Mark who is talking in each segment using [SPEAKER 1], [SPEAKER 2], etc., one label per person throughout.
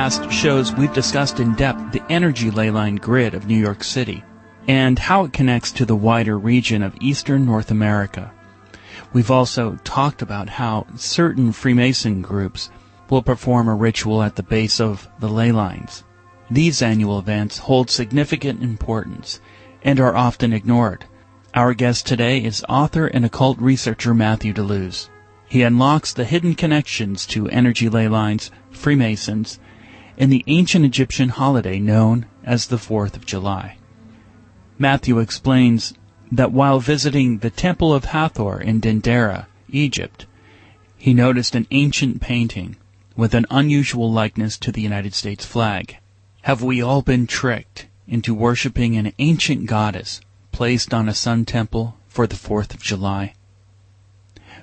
[SPEAKER 1] past shows, we've discussed in depth the energy ley line grid of New York City and how it connects to the wider region of eastern North America. We've also talked about how certain Freemason groups will perform a ritual at the base of the ley lines. These annual events hold significant importance and are often ignored. Our guest today is author and occult researcher Matthew Delooze. He unlocks the hidden connections to energy ley lines, Freemasons, and the ancient Egyptian holiday known as the 4th of July. Matthew explains that while visiting the Temple of Hathor in Dendera, Egypt, he noticed an ancient painting with an unusual likeness to the United States flag. Have we all been tricked into worshiping an ancient goddess placed on a sun temple for the 4th of July?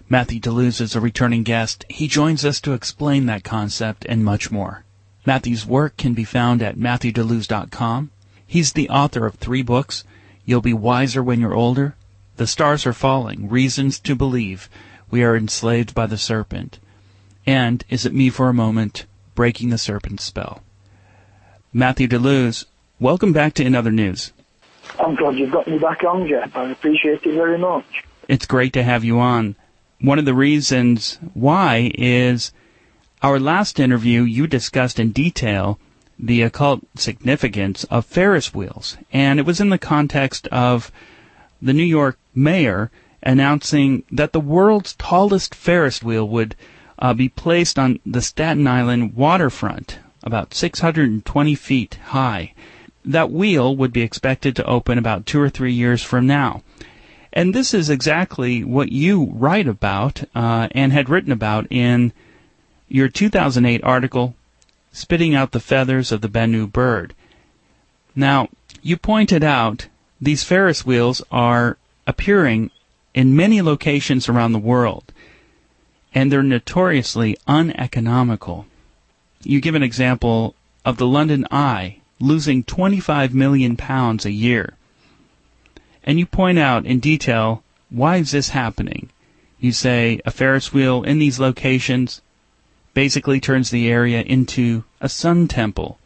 [SPEAKER 1] Matthew Delooze is a returning guest. He joins us to explain that concept and much more. Matthew's work can be found at MatthewDelooze.com. He's the author of 3 books: You'll Be Wiser When You're Older, The Stars Are Falling, Reasons to Believe We Are Enslaved by the Serpent, and Is It Me for a Moment, Breaking the Serpent's Spell. Matthew Delooze, welcome back to In Other News.
[SPEAKER 2] I'm glad you've got me back on, Geoff. I appreciate it very much.
[SPEAKER 1] It's great to have you on. One of the reasons why is our last interview you discussed in detail the occult significance of Ferris wheels, and it was in the context of the New York mayor announcing that the world's tallest Ferris wheel would be placed on the Staten Island waterfront, about 620 feet high. That wheel would be expected to open about 2 or 3 years from now. And this is exactly what you write about and had written about in your 2008 article, Spitting Out the Feathers of the Bennu Bird. Now, you pointed out these Ferris wheels are appearing in many locations around the world, and they're notoriously uneconomical. You give an example of the London Eye losing 25 million pounds a year. And you point out in detail, why is this happening? You say a Ferris wheel in these locations basically turns the area into a sun temple,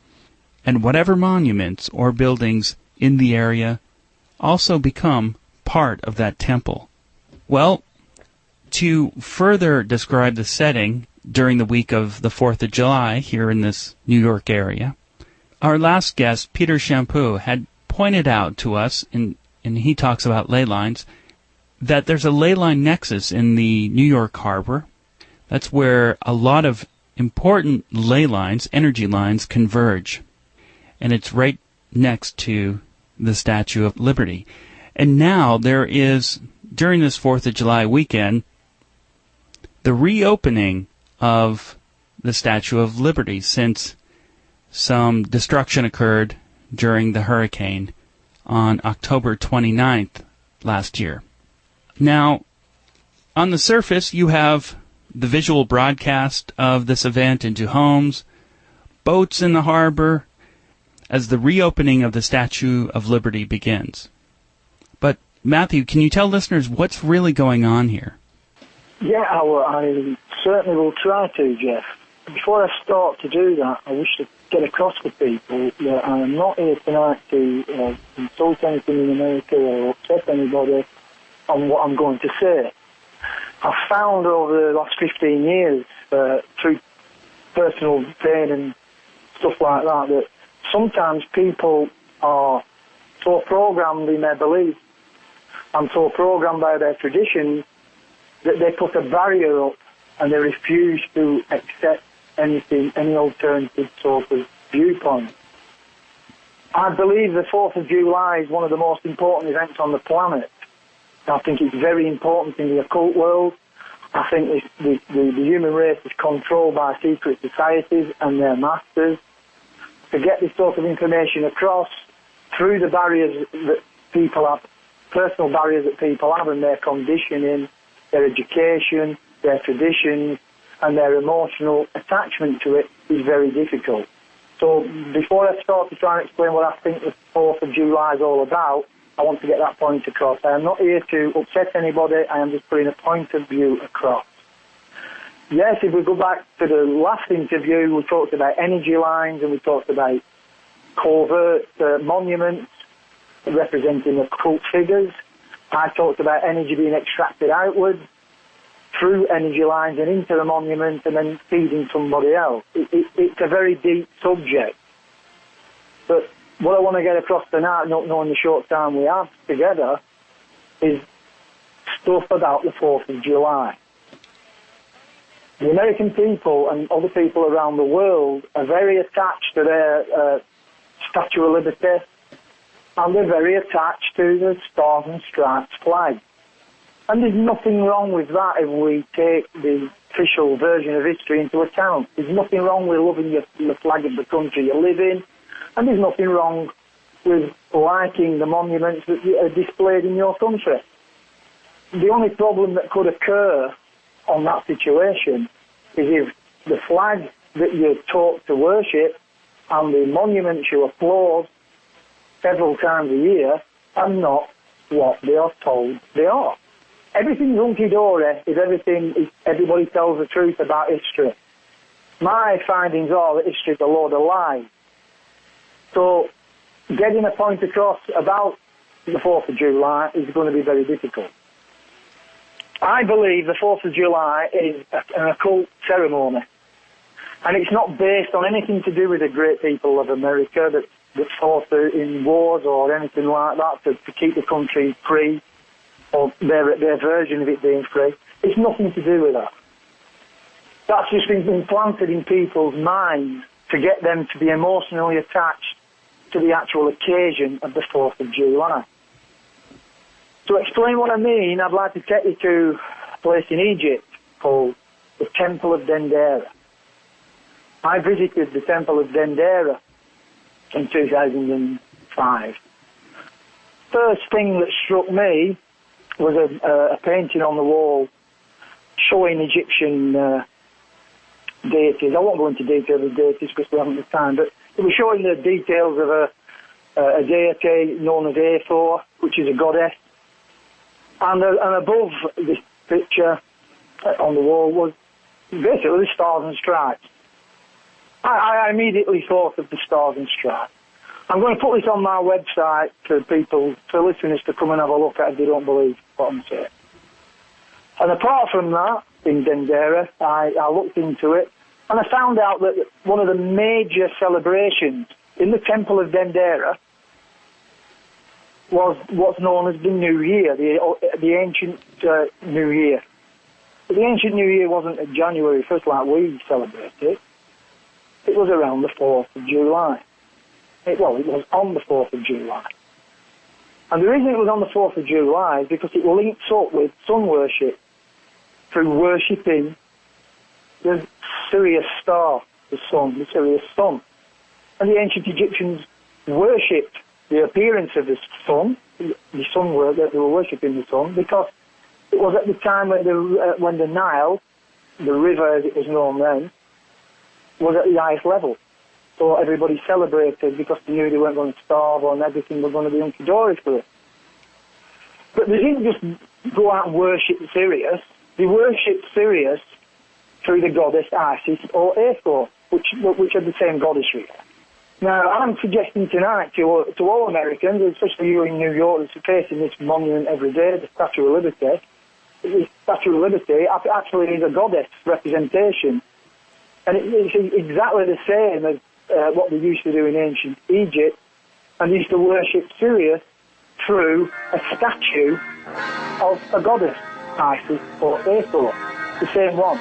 [SPEAKER 1] and whatever monuments or buildings in the area also become part of that temple. Well, to further describe the setting during the week of the 4th of July here in this New York area, our last guest, Peter Shampoo, had pointed out to us, and he talks about ley lines, that there's a ley line nexus in the New York harbor. That's where a lot of important ley lines, energy lines, converge. And it's right next to the Statue of Liberty. And now there is, during this 4th of July weekend, the reopening of the Statue of Liberty, since some destruction occurred during the hurricane on October 29th last year. Now, on the surface, you have the visual broadcast of this event into homes, boats in the harbor, as the reopening of the Statue of Liberty begins. But, Matthew, can you tell listeners what's really going on here?
[SPEAKER 2] Yeah, I certainly will try to, Geoff. Before I start to do that, I wish to get across to people that I am not here tonight to insult anything in America or upset anybody on what I'm going to say. I've found over the last 15 years, through personal pain and stuff like that, that sometimes people are so programmed in their beliefs and so programmed by their traditions that they put a barrier up and they refuse to accept anything, any alternative sort of viewpoint. I believe the 4th of July is one of the most important events on the planet. I think it's very important in the occult world. I think the human race is controlled by secret societies and their masters. To get this sort of information across through the barriers that people have, personal barriers that people have and their conditioning, their education, their traditions, and their emotional attachment to it is very difficult. So before I start to try and explain what I think the 4th of July is all about, I want to get that point across. I am not here to upset anybody. I am just putting a point of view across. yes, if we go back to the last interview, we talked about energy lines and we talked about covert monuments representing occult figures. I talked about energy being extracted outwards through energy lines and into the monument and then feeding somebody else. It's a very deep subject. But what I want to get across tonight, not knowing the short time we have together, is stuff about the 4th of July. The American people and other people around the world are very attached to their Statue of Liberty, and they're very attached to the Stars and Stripes flag. And there's nothing wrong with that if we take the official version of history into account. There's nothing wrong with loving the flag of the country you live in, and there's nothing wrong with liking the monuments that are displayed in your country. The only problem that could occur on that situation is if the flag that you're taught to worship and the monuments you applaud several times a year are not what they are told they are. Everything's hunky-dory if everybody tells the truth about history. My findings are that history is a load of lies. So getting a point across about the 4th of July is going to be very difficult. I believe the 4th of July is an occult ceremony. And it's not based on anything to do with the great people of America that fought in wars or anything like that to keep the country free, or their version of it being free. It's nothing to do with that. That's just been implanted in people's minds to get them to be emotionally attached to the actual occasion of the 4th of July. To explain what I mean, I'd like to take you to a place in Egypt called the Temple of Dendera. I visited the Temple of Dendera in 2005. First thing that struck me was a painting on the wall showing Egyptian deities. I won't go into detail of the deities because we haven't the time, but it was showing the details of a deity known as Hathor, which is a goddess. And above this picture on the wall was basically the Stars and Stripes. I immediately thought of the Stars and Stripes. I'm going to put this on my website for people, for listeners to come and have a look at if they don't believe what I'm saying. And apart from that, in Dendera, I looked into it, and I found out that one of the major celebrations in the Temple of Dendera was what's known as the New Year, the ancient New Year. But the ancient New Year wasn't January 1st like we celebrate it. It was around the 4th of July. It was on the 4th of July. And the reason it was on the 4th of July is because it links up with sun worship through worshipping the Sirius star, the Sirius sun. And the ancient Egyptians worshipped the appearance of the sun that they were worshipping the sun, because it was at the time when the Nile, the river as it was known then, was at the highest level. So everybody celebrated because they knew they weren't going to starve and everything was going to be hunky-dory for it. But they didn't just go out and worship Sirius. They worshipped Sirius through the goddess Isis or Hathor, which are the same goddess really. Now, I'm suggesting tonight to all Americans, especially you in New York that's facing this monument every day, the Statue of Liberty. The Statue of Liberty actually is a goddess representation. And it's exactly the same as what they used to do in ancient Egypt, and they used to worship Sirius through a statue of a goddess, Isis or Hathor, the same one.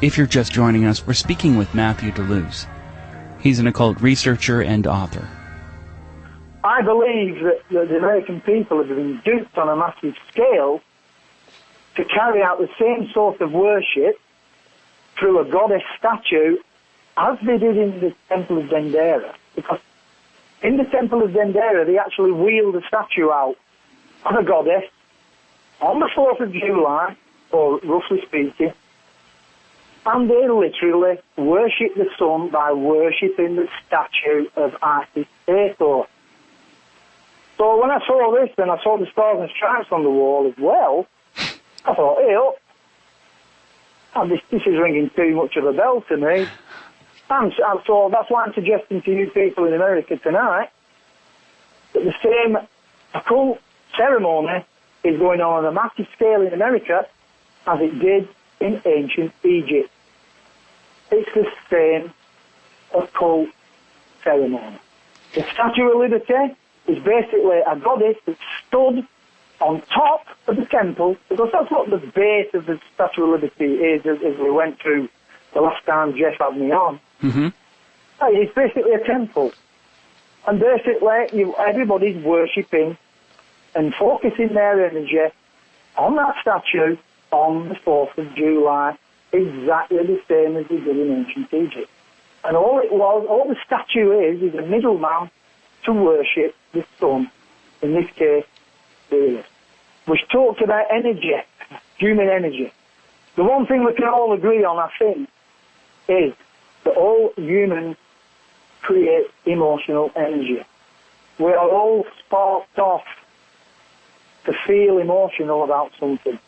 [SPEAKER 1] If you're just joining us, we're speaking with Matthew Delooze. He's an occult researcher and author.
[SPEAKER 2] I believe that the American people have been duped on a massive scale to carry out the same sort of worship through a goddess statue as they did in the Temple of Dendera. Because in the Temple of Dendera, they actually wheeled a statue out of a goddess on the 4th of July, or roughly speaking, And they literally worship the sun by worshipping the statue of Isis Hathor. So when I saw this, and I saw the stars and stripes on the wall as well, I thought, hey, up. This is ringing too much of a bell to me. And so that's why I'm suggesting to you people in America tonight that the same occult ceremony is going on a massive scale in America as it did in ancient Egypt. It's the same occult ceremony. The Statue of Liberty is basically a goddess that stood on top of the temple, because that's what the base of the Statue of Liberty is, as we went through the last time Geoff had me on.
[SPEAKER 1] Mm-hmm.
[SPEAKER 2] It's basically a temple. And basically, everybody's worshipping and focusing their energy on that statue on the 4th of July, exactly the same as they did in ancient Egypt. And all the statue is a middleman to worship the sun, in this case, the earth. Which talks about energy, human energy. The one thing we can all agree on, I think, is that all humans create emotional energy. We are all sparked off to feel emotional about something.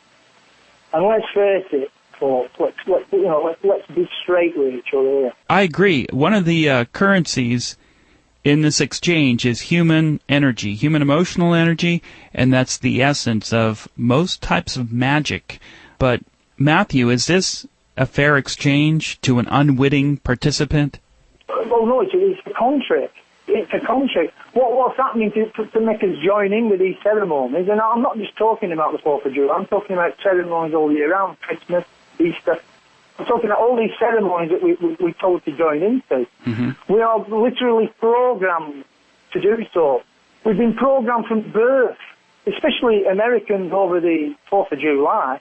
[SPEAKER 2] And let's face it, folks, let's be straight with each other here.
[SPEAKER 1] I agree. One of the currencies in this exchange is human energy, human emotional energy, and that's the essence of most types of magic. But, Matthew, is this a fair exchange to an unwitting participant?
[SPEAKER 2] Well, no, it's the contrary. It's a contrary. What's happening to make us join in with these ceremonies, and I'm not just talking about the 4th of July, I'm talking about ceremonies all year round, Christmas, Easter. I'm talking about all these ceremonies that we're told to join into. Mm-hmm. We are literally programmed to do so. We've been programmed from birth, especially Americans over the 4th of July.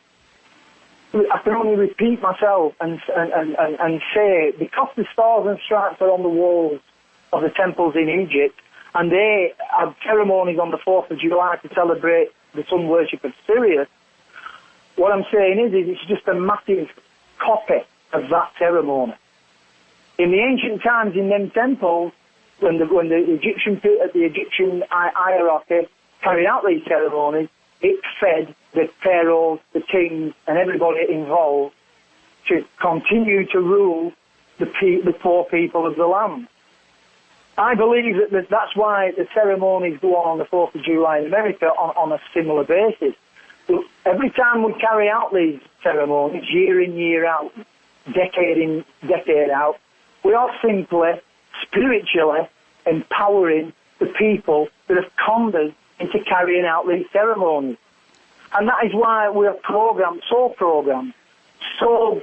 [SPEAKER 2] I can only repeat myself and say, because the stars and stripes are on the walls of the temples in Egypt, and they have ceremonies on the 4th of July to celebrate the sun worship of Sirius, what I'm saying is it's just a massive copy of that ceremony. In the ancient times, in them temples, when the Egyptian hierarchy carried out these ceremonies, it fed the pharaohs, the kings, and everybody involved to continue to rule the poor people of the land. I believe that's why the ceremonies go on the 4th of July in America on a similar basis. Every time we carry out these ceremonies, year in, year out, decade in, decade out, we are simply, spiritually, empowering the people that have conned us into carrying out these ceremonies. And that is why we are programmed, so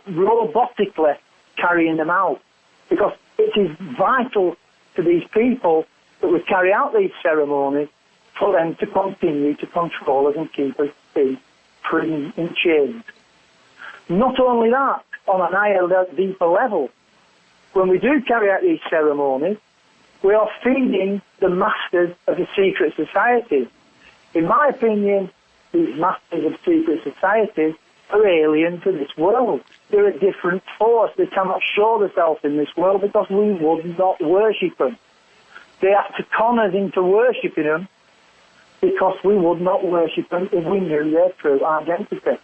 [SPEAKER 2] robotically carrying them out. Because it is vital to these people that we carry out these ceremonies for them to continue to control us and keep us in prison in chains. Not only that, on a higher, deeper level, when we do carry out these ceremonies, we are feeding the masters of the secret societies. In my opinion, these masters of secret societies are alien to this world. They're a different force. They cannot show themselves in this world because we would not worship them. They have to con us into worshipping them because we would not worship them if we knew their true identity.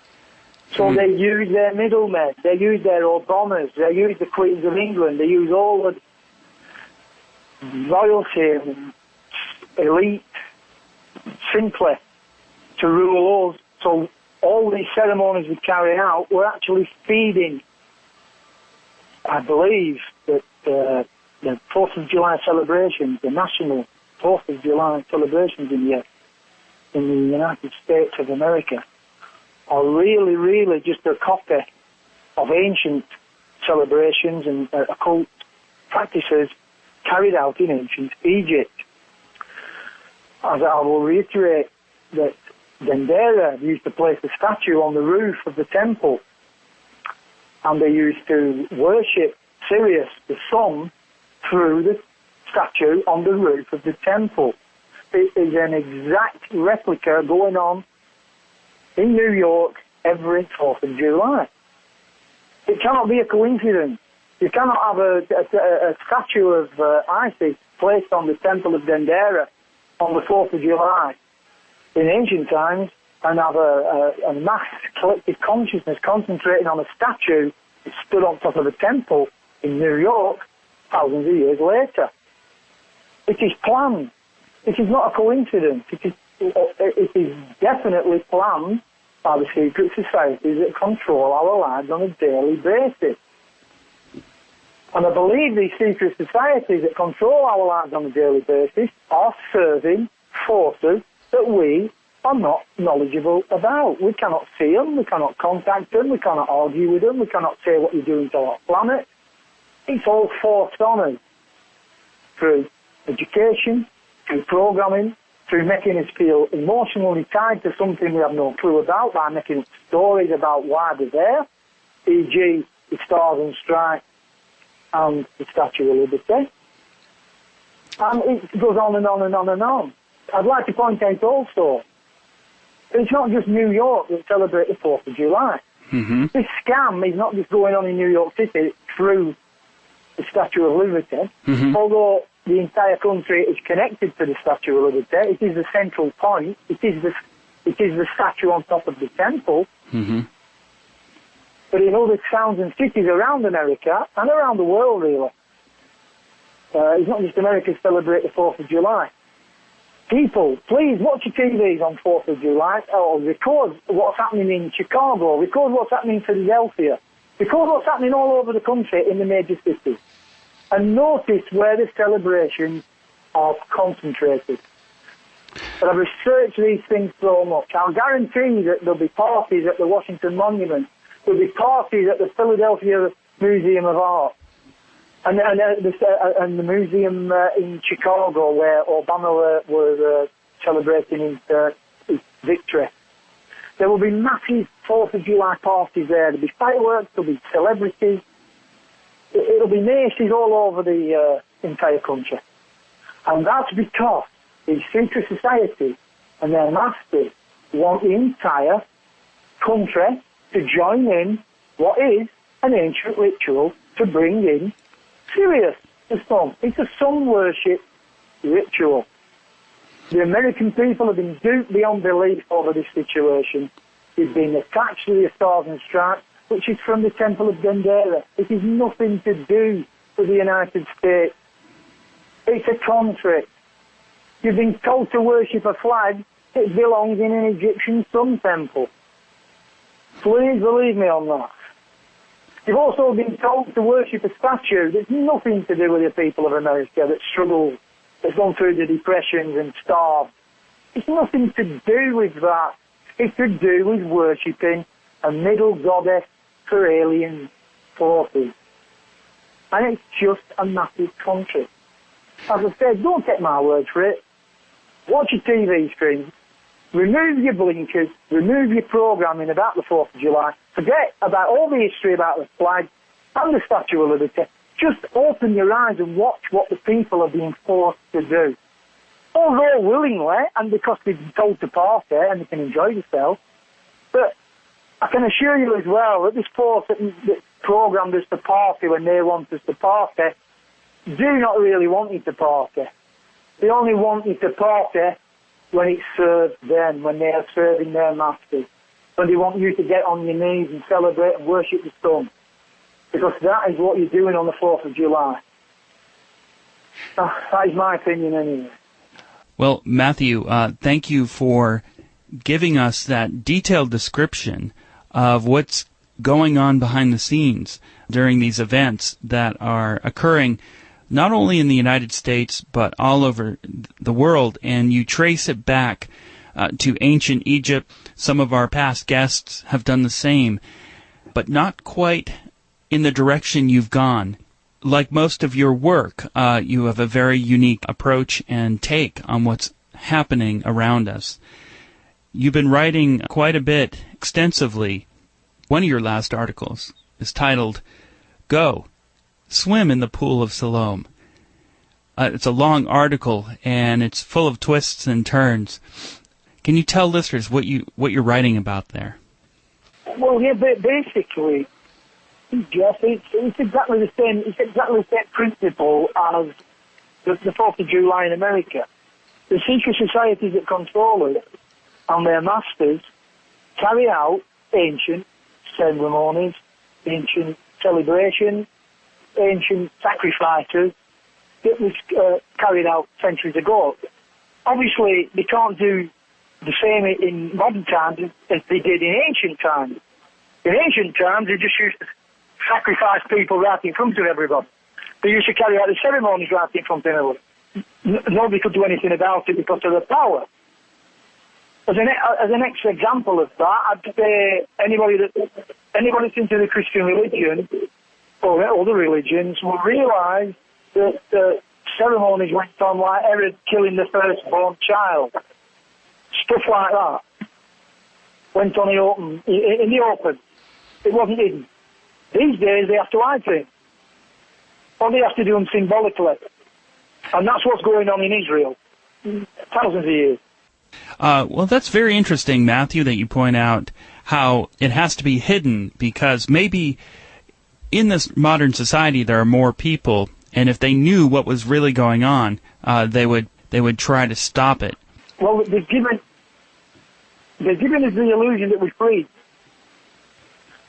[SPEAKER 2] So they use their middlemen, they use their Obamas, they use the Queens of England, they use all the royalty and elite simply to rule us. So all these ceremonies we carry out, we're actually feeding, I believe, that the 4th of July celebrations, the national 4th of July celebrations in the United States of America, are really, really just a copy of ancient celebrations and occult practices carried out in ancient Egypt. As I will reiterate that Dendera used to place a statue on the roof of the temple, and they used to worship Sirius, the sun, through the statue on the roof of the temple. It is an exact replica going on in New York every 4th of July. It cannot be a coincidence. You cannot have a statue of Isis placed on the Temple of Dendera on the 4th of July in ancient times and have a mass collective consciousness concentrating on a statue that stood on top of a temple in New York thousands of years later. It is planned. It is not a coincidence. It is definitely planned by the secret societies that control our lives on a daily basis. And I believe these secret societies that control our lives on a daily basis are serving forces that we are not knowledgeable about. We cannot see them, we cannot contact them, we cannot argue with them, we cannot say what you're doing to our planet. It's all forced on us through education, through programming, through making us feel emotionally tied to something we have no clue about, by making up stories about why they're there, e.g. the Stars and Stripes and the Statue of Liberty. And it goes on and on and on and on. I'd like to point out also, it's not just New York that celebrates the 4th of July.
[SPEAKER 1] Mm-hmm.
[SPEAKER 2] This scam is not just going on in New York City through the Statue of Liberty, although the entire country is connected to the Statue of Liberty. It is the central point. It is the statue on top of the temple.
[SPEAKER 1] Mm-hmm.
[SPEAKER 2] But in other towns and cities around America and around the world, really, it's not just America celebrate the 4th of July. People, please watch your TVs on 4th of July, or record what's happening in Chicago, record what's happening in Philadelphia, record what's happening all over the country in the major cities, and notice where the celebrations are concentrated. But I've researched these things so much. I'll guarantee that there'll be parties at the Washington Monument, there'll be parties at the Philadelphia Museum of Art, and the museum in Chicago where Obama was celebrating his victory. There will be massive 4th of July parties there. There'll be fireworks, there'll be celebrities. It'll be Macy's all over the entire country. And that's because these secret societies and their masters want the entire country to join in what is an ancient ritual to bring in Sirius, the sun. It's a sun worship ritual. The American people have been duped beyond belief over this situation. They've been attached to the Stars and Stripes, which is from the Temple of Dendera. It is nothing to do with the United States. It's a contract. You've been told to worship a flag that belongs in an Egyptian sun temple. Please believe me on that. You've also been told to worship a statue that's nothing to do with the people of America that struggle, that's gone through the depressions and starved. It's nothing to do with that. It's to do with worshipping a middle goddess for alien forces. And it's just a massive country. As I said, don't take my word for it. Watch your TV screens. Remove your blinkers, remove your programming about the 4th of July, forget about all the history about the flag and the Statue of Liberty. Just open your eyes and watch what the people are being forced to do. Although willingly, and because they've been told to party and they can enjoy themselves. But I can assure you as well that this force that programmed us to party when they want us to party do not really want you to party. They only want you to party when it serves them, when they are serving their masters, when they want you to get on your knees and celebrate and worship the sun. Because that is what you're doing on the 4th of July. That is my opinion anyway.
[SPEAKER 1] Well, Matthew, thank you for giving us that detailed description of what's going on behind the scenes during these events that are occurring not only in the United States, but all over the world, and you trace it back to ancient Egypt. Some of our past guests have done the same, but not quite in the direction you've gone. Like most of your work, you have a very unique approach and take on what's happening around us. You've been writing quite a bit extensively. One of your last articles is titled, Go, Swim in the Pool of Siloam. It's a long article, and it's full of twists and turns. Can you tell listeners what you're writing about there?
[SPEAKER 2] Well, yeah, but basically, Jeff, it's exactly the same. It's exactly the same principle as the 4th of July in America. The secret societies that control it and their masters carry out ancient ceremonies, ancient celebrations, ancient sacrifices that was carried out centuries ago. Obviously, they can't do the same in modern times as they did in ancient times. In ancient times, they just used to sacrifice people right in front of everybody. They used to carry out the ceremonies right in front of everybody. Nobody could do anything about it because of the power. As an next example of that, I'd say anybody that's into the Christian religion or other religions will realise that ceremonies went on like Herod killing the firstborn child. Stuff like that went on in the open. It wasn't hidden. These days they have to hide things. Or they have to do them symbolically. And that's what's going on in Israel. Thousands of years.
[SPEAKER 1] Well, that's very interesting, Matthew, that you point out how it has to be hidden, because maybe in this modern society there are more people, and if they knew what was really going on, they would try to stop it.
[SPEAKER 2] Well, they've given us the illusion that we're free.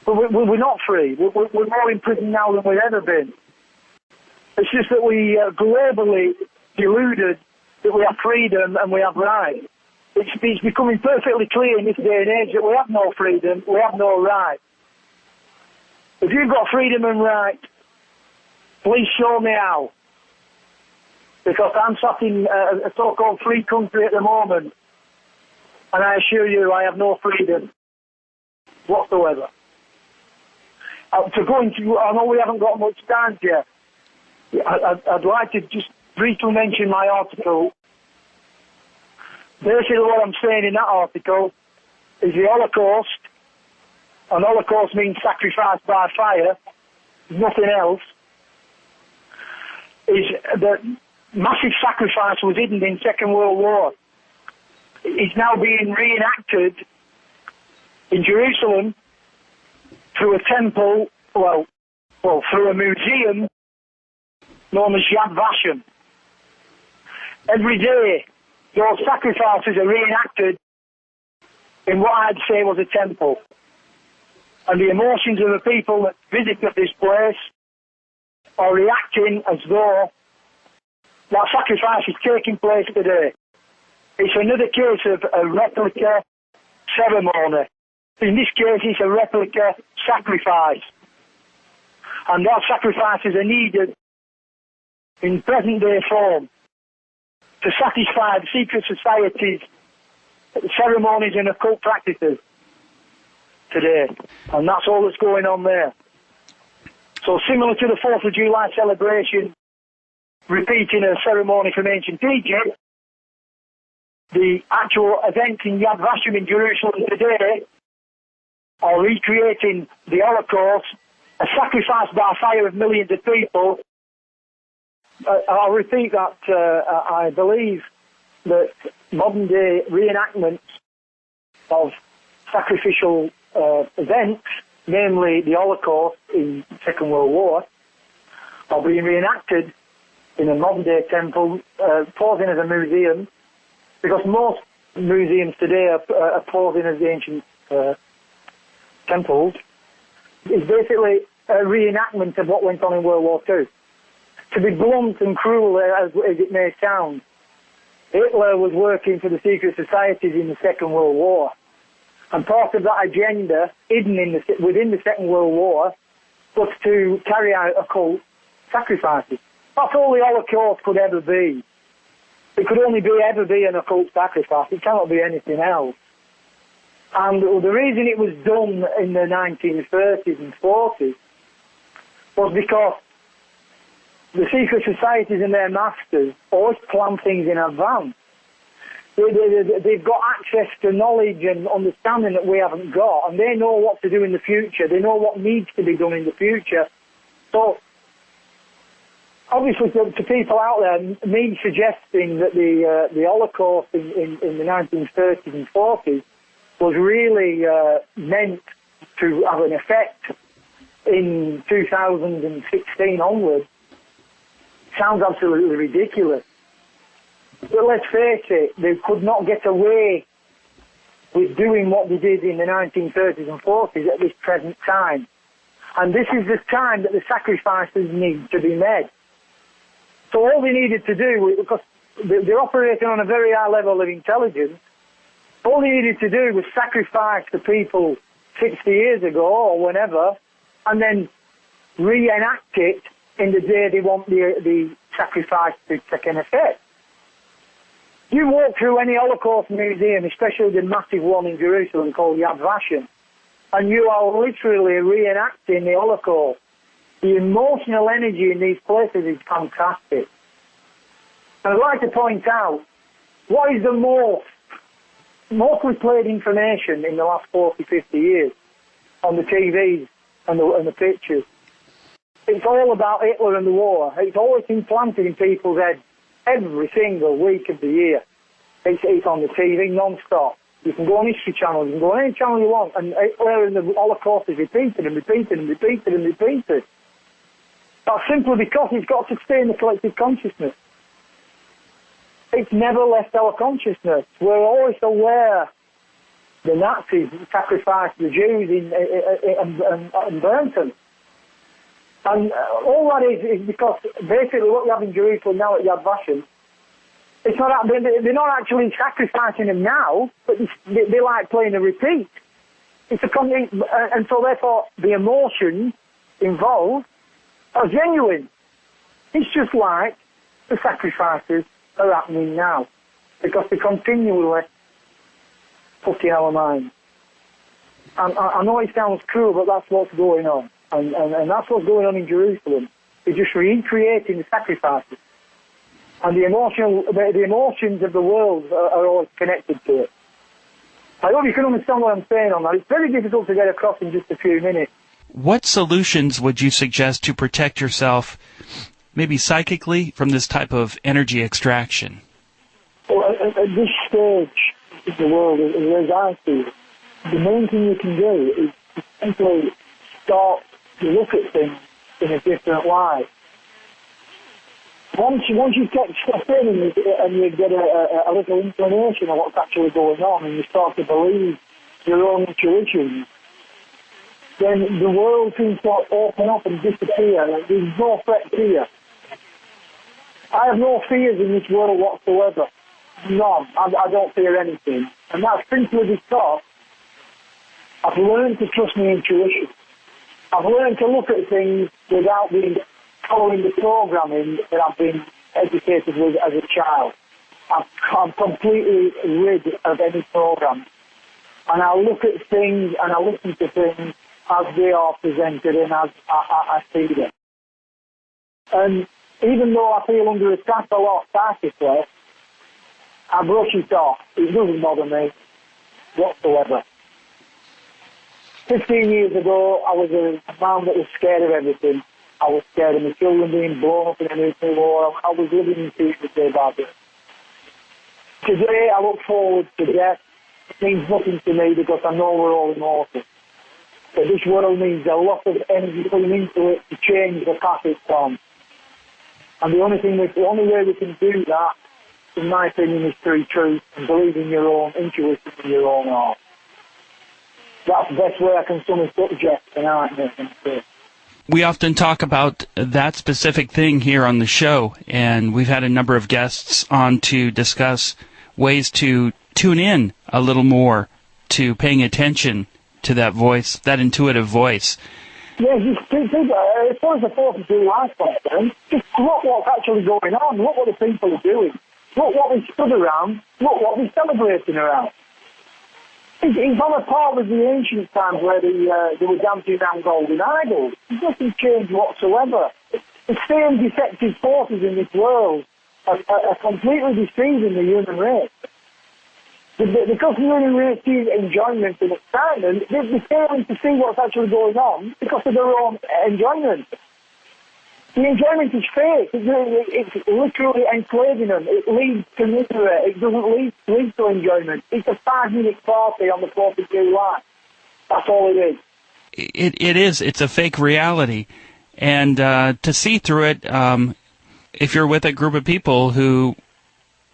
[SPEAKER 2] But we're not free. We're more in prison now than we've ever been. It's just that we are globally deluded that we have freedom and we have rights. It's becoming perfectly clear in this day and age that we have no freedom, we have no right. If you've got freedom and right, please show me how. Because I'm sat in a so-called free country at the moment, and I assure you I have no freedom whatsoever. To go into, I know we haven't got much time here. I'd like to just briefly mention my article. Basically what I'm saying in that article is the Holocaust, and Holocaust means sacrifice by fire, nothing else, is that massive sacrifice was hidden in Second World War. It's now being reenacted in Jerusalem through a temple, well, through a museum known as Yad Vashem. Every day, those sacrifices are reenacted in what I'd say was a temple. And the emotions of the people that visited this place are reacting as though that sacrifice is taking place today. It's another case of a replica ceremony. In this case, it's a replica sacrifice. And those sacrifices are needed in present-day form to satisfy the secret societies, ceremonies and occult practices today. And that's all that's going on there. So similar to the 4th of July celebration, repeating a ceremony from ancient Egypt, the actual events in Yad Vashem in Jerusalem today are recreating the Holocaust, a sacrifice by fire of millions of people. I'll repeat that. I believe that modern-day reenactments of sacrificial events, namely the Holocaust in the Second World War, are being reenacted in a modern-day temple, posing as a museum, because most museums today are posing as ancient temples. It's basically a reenactment of what went on in World War II. To be blunt and cruel as it may sound, Hitler was working for the secret societies in the Second World War. And part of that agenda, hidden within the Second World War, was to carry out occult sacrifices. That's all the Holocaust could ever be. It could only ever be an occult sacrifice. It cannot be anything else. And the reason it was done in the 1930s and 40s was because the secret societies and their masters always plan things in advance. They've got access to knowledge and understanding that we haven't got, and they know what to do in the future. They know what needs to be done in the future. So, obviously, to people out there, me suggesting that the Holocaust in the 1930s and 40s was really meant to have an effect in 2016 onwards sounds absolutely ridiculous. But let's face it, they could not get away with doing what they did in the 1930s and 40s at this present time. And this is the time that the sacrifices need to be made. So all they needed to do, because they're operating on a very high level of intelligence, all they needed to do was sacrifice the people 60 years ago or whenever, and then reenact it in the day they want the sacrifice to take an effect. You walk through any Holocaust museum, especially the massive one in Jerusalem called Yad Vashem, and you are literally reenacting the Holocaust. The emotional energy in these places is fantastic. And I'd like to point out, what is the mostly played information in the last 40, 50 years on the TVs and the pictures? It's all about Hitler and the war. It's always implanted in people's heads every single week of the year. It's on the TV non-stop. You can go on History Channel, you can go on any channel you want, and Hitler and the Holocaust is repeated and repeated and repeated and repeated. That's simply because it's got to stay in the collective consciousness. It's never left our consciousness. We're always aware the Nazis sacrificed the Jews and burnt them. And all that is because basically what we have in Jerusalem now at Yad Vashem, it's not, they're not actually sacrificing them now, but they like playing a repeat. And so therefore the emotions involved are genuine. It's just like the sacrifices are happening now, because they continually put in our minds. And I know it sounds cruel, but that's what's going on. And that's what's going on in Jerusalem. They're just recreating the sacrifices. And the emotions of the world are always connected to it. I hope you can understand what I'm saying on that. It's very difficult to get across in just a few minutes.
[SPEAKER 1] What solutions would you suggest to protect yourself, maybe psychically, from this type of energy extraction?
[SPEAKER 2] Well, at this stage of the world, as I see it, the main thing you can do is to simply start to look at things in a different light. Once you get stuff in and you get a little inclination of what's actually going on, and you start to believe your own intuitions, then the world seems to open up and disappear. There's no threat here. I have no fears in this world whatsoever. None. I don't fear anything. And that's simply because I've learned to trust my intuition. I've learned to look at things without following the programming that I've been educated with as a child. I'm completely rid of any program. And I look at things and I listen to things as they are presented and as I see them. And even though I feel under attack a lot psychically, I brush it off. It doesn't bother me whatsoever. 15 years ago, I was a man that was scared of everything. I was scared of my children being blown up in a nuclear war. I was living in fear day by day. Today, I look forward to death. It means nothing to me because I know we're all immortal. But this world needs a lot of energy putting into it to change the path it's on. And the only way we can do that, in my opinion, is through truth and believing your own intuition in your own heart. That's the best way I can sum it up, Geoff, tonight.
[SPEAKER 1] We often talk about that specific thing here on the show, and we've had a number of guests on to discuss ways to tune in a little more to paying attention to that voice, that intuitive voice.
[SPEAKER 2] Yeah, just think, as far as the 42 life concerned, just look what's actually going on. Look what the people are doing. Look what we stood around. Look what we're celebrating around. It's on a par with the ancient times where they were dancing around golden idols. There's nothing changed whatsoever. The same deceptive forces in this world are completely deceiving the human race. Because the human race sees enjoyment and excitement, they're failing to see what's actually going on because of their own enjoyment. The enjoyment is fake. It's literally enslaving them. It leads to misery. It doesn't lead to enjoyment. It's a 5-minute party on the 42 line. That's all it is.
[SPEAKER 1] it's a fake reality. And to see through it, if you're with a group of people who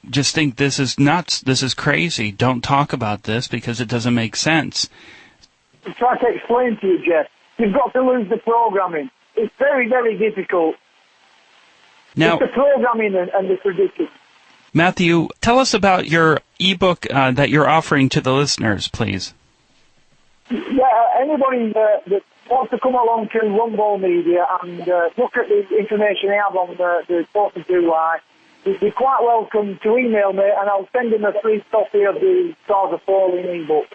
[SPEAKER 1] just think this is nuts, this is crazy, don't talk about this because it doesn't make sense.
[SPEAKER 2] I'm trying to explain to you, Geoff, you've got to lose the programming. It's very, very difficult.
[SPEAKER 1] Now,
[SPEAKER 2] it's the programming and the tradition.
[SPEAKER 1] Matthew, tell us about your ebook that you're offering to the listeners, please.
[SPEAKER 2] Yeah, anybody that wants to come along to One Ball Media and look at the information I have on the 4th of July, you're quite welcome to email me and I'll send them a free copy of the Stars Are Falling ebook.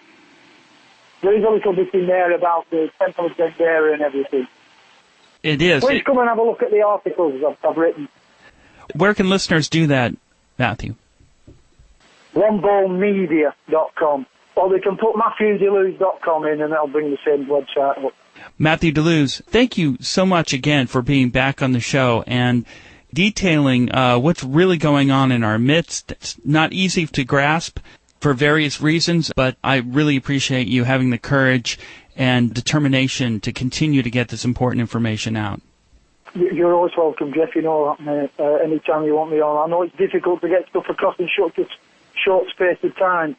[SPEAKER 2] There is a little bit in there about the Temple of Dendera and everything.
[SPEAKER 1] It is.
[SPEAKER 2] Please come and have a look at the articles I've written.
[SPEAKER 1] Where can listeners do that, Matthew?
[SPEAKER 2] oneballmedia.com. Or they can put MatthewDelooze.com in and that'll bring the same website up.
[SPEAKER 1] Matthew Delooze, thank you so much again for being back on the show and detailing what's really going on in our midst. It's not easy to grasp for various reasons, but I really appreciate you having the courage and determination to continue to get this important information out.
[SPEAKER 2] You're always welcome, Geoff. You know that anytime you want me on. I know it's difficult to get stuff across in short space of time.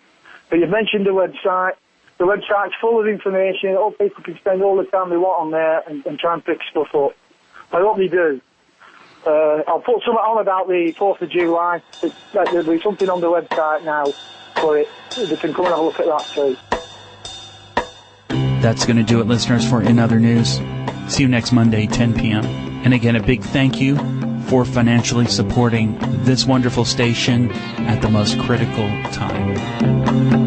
[SPEAKER 2] But you mentioned the website. The website's full of information. All people can spend all the time they want on there and try and pick stuff up. I hope they do. I'll put something on about the 4th of July. There'll be something on the website now for it. They can come and have a look at that too.
[SPEAKER 1] That's going to do it, listeners, for In Other News. See you next Monday, 10 p.m. And again, a big thank you for financially supporting this wonderful station at the most critical time.